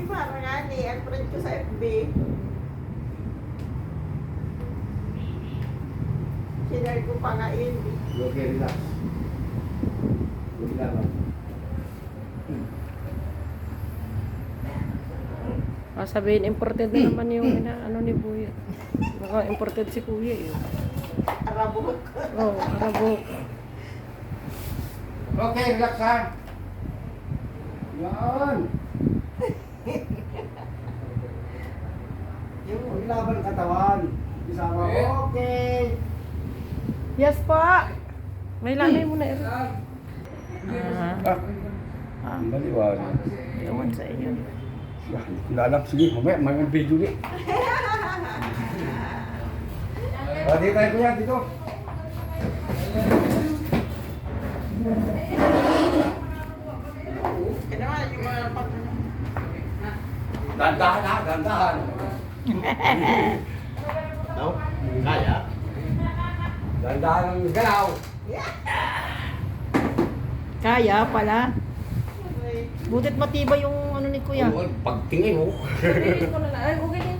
parang nga ni, ang friend ko sa FB. Sinare ko pa nga yun. Okay, relax. Huwag lang. Sabihin, imported na naman yung ano ni Buya. Baka imported si Kuya eh. Arabot. Oo, arabo. Okay, relax ha. Yan. Yung laban ng katawan. Isama, okay. Yes pa! May lamay mo na ito. Ang maliwanag. Ewan sa inyo. Kilala, sige, mamaya, may video ulit. Dito tayo kuya, dito. Kaya naman, yung mga pag... Dandahan ha, dandahan. No? Kaya? Dandahan ang galaw. Kaya pala. Butit matibay yung ano ni Kuya. Pagtingin mo. Sabihin ko na lang. Ay, okay din.